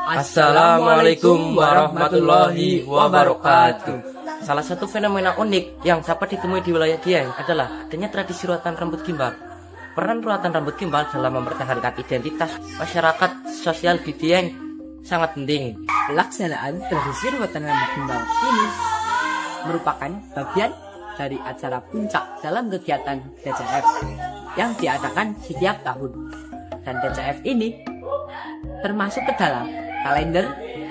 Assalamualaikum warahmatullahi wabarakatuh. Salah satu fenomena unik yang dapat ditemui di wilayah Dieng adalah adanya tradisi ruatan rambut gimbal. Peran ruatan rambut gimbal dalam mempertahankan identitas masyarakat sosial di Dieng sangat penting. Pelaksanaan tradisi ruatan rambut gimbal ini merupakan bagian dari acara puncak dalam kegiatan DCF yang diadakan setiap tahun. Dan DCF ini termasuk ke dalam kalender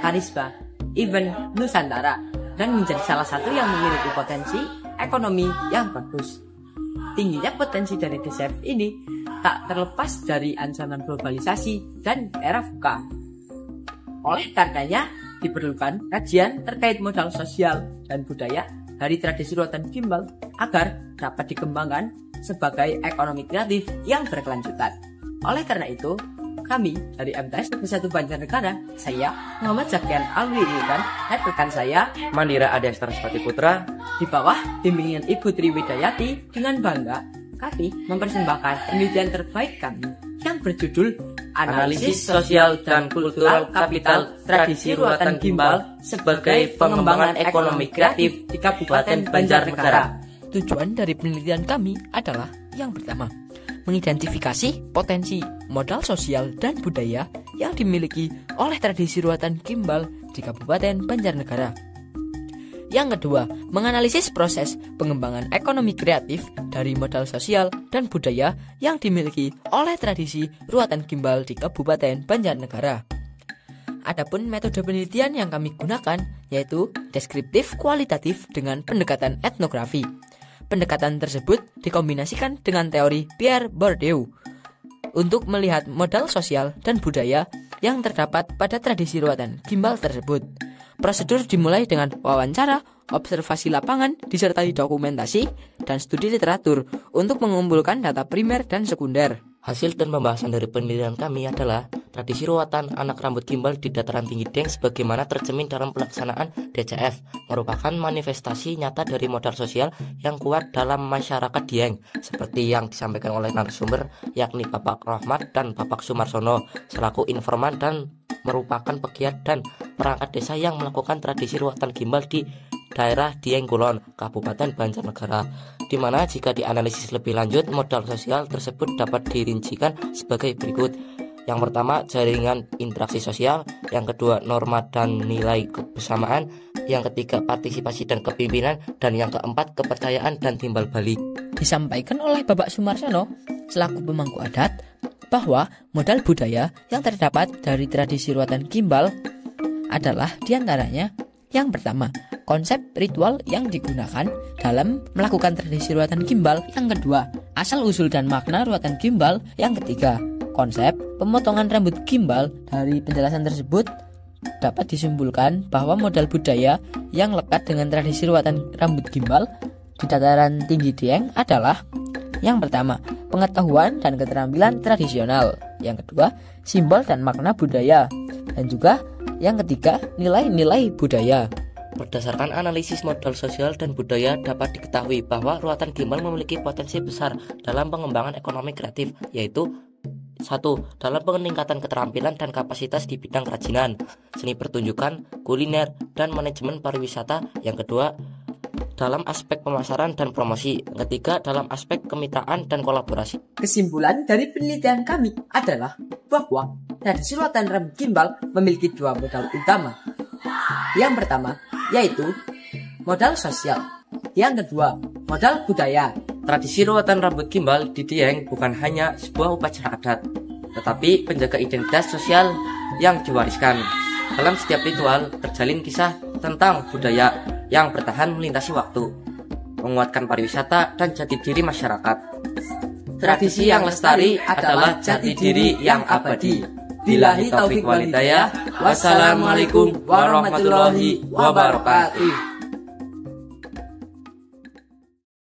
Karisma Event Nusantara dan menjadi salah satu yang memiliki potensi ekonomi yang bagus. Tingginya potensi dari DCF ini tak terlepas dari ancaman globalisasi dan era VUCA. Oleh karenanya diperlukan kajian terkait modal sosial dan budaya dari tradisi ruatan gimbal agar dapat dikembangkan sebagai ekonomi kreatif yang berkelanjutan. Oleh karena itu, kami dari MTS Negeri 1 Banjarnegara, saya Muhammad Zakian Alwi dan rekan saya Mandira Adiastara Sepati Putra, di bawah bimbingan Ibu Triwidayati, dengan bangga kami mempersembahkan penelitian terbaik kami yang berjudul Analisis Sosial dan Kultural Kapital Tradisi Ruatan Gimbal sebagai Pengembangan Ekonomi Kreatif di Kabupaten Banjarnegara. Tujuan dari penelitian kami adalah yang pertama, mengidentifikasi potensi modal sosial dan budaya yang dimiliki oleh tradisi ruatan gimbal di Kabupaten Banjarnegara. Yang kedua, menganalisis proses pengembangan ekonomi kreatif dari modal sosial dan budaya yang dimiliki oleh tradisi ruatan gimbal di Kabupaten Banjarnegara. Adapun metode penelitian yang kami gunakan yaitu deskriptif kualitatif dengan pendekatan etnografi. Pendekatan tersebut dikombinasikan dengan teori Pierre Bourdieu untuk melihat modal sosial dan budaya yang terdapat pada tradisi ruatan gimbal tersebut. Prosedur dimulai dengan wawancara, observasi lapangan, disertai dokumentasi, dan studi literatur untuk mengumpulkan data primer dan sekunder. Hasil dan pembahasan dari penelitian kami adalah tradisi ruatan anak rambut gimbal di dataran tinggi Dieng sebagaimana tercermin dalam pelaksanaan DCF merupakan manifestasi nyata dari modal sosial yang kuat dalam masyarakat Dieng seperti yang disampaikan oleh narasumber yakni Bapak Rahmat dan Bapak Sumarsono selaku informan dan merupakan pegiat dan perangkat desa yang melakukan tradisi ruatan gimbal di daerah Dieng Kulon, Kabupaten Banjarnegara, di mana jika dianalisis lebih lanjut modal sosial tersebut dapat dirincikan sebagai berikut. Yang pertama, jaringan interaksi sosial. Yang kedua, norma dan nilai kebersamaan. Yang ketiga, partisipasi dan kepemimpinan. Dan yang keempat, kepercayaan dan timbal balik. Disampaikan oleh Bapak Sumarsono selaku pemangku adat bahwa modal budaya yang terdapat dari tradisi ruatan gimbal adalah diantaranya yang pertama, konsep ritual yang digunakan dalam melakukan tradisi ruatan gimbal. Yang kedua, asal-usul dan makna ruatan gimbal. Yang ketiga, konsep pemotongan rambut gimbal. Dari penjelasan tersebut dapat disimpulkan bahwa modal budaya yang lekat dengan tradisi ruatan rambut gimbal di dataran tinggi Dieng adalah yang pertama, pengetahuan dan keterampilan tradisional. Yang kedua, simbol dan makna budaya. Dan juga yang ketiga, nilai-nilai budaya. Berdasarkan analisis modal sosial dan budaya dapat diketahui bahwa ruatan gimbal memiliki potensi besar dalam pengembangan ekonomi kreatif, yaitu 1. Dalam peningkatan keterampilan dan kapasitas di bidang kerajinan, seni pertunjukan, kuliner, dan manajemen pariwisata. Yang kedua, dalam aspek pemasaran dan promosi. Yang ketiga, dalam aspek kemitraan dan kolaborasi. Kesimpulan dari penelitian kami adalah bahwa tradisi ruatan rambut gimbal memiliki dua modal utama. Yang pertama, yaitu modal sosial. Yang kedua, modal budaya. Tradisi ruatan rambut gimbal di Dieng bukan hanya sebuah upacara adat, tetapi penjaga identitas sosial yang diwariskan. Dalam setiap ritual terjalin kisah tentang budaya yang bertahan melintasi waktu, menguatkan pariwisata dan jati diri masyarakat. Tradisi yang lestari adalah jati diri yang abadi. Billahi taufiq wal hidayah. Wassalamualaikum warahmatullahi wabarakatuh.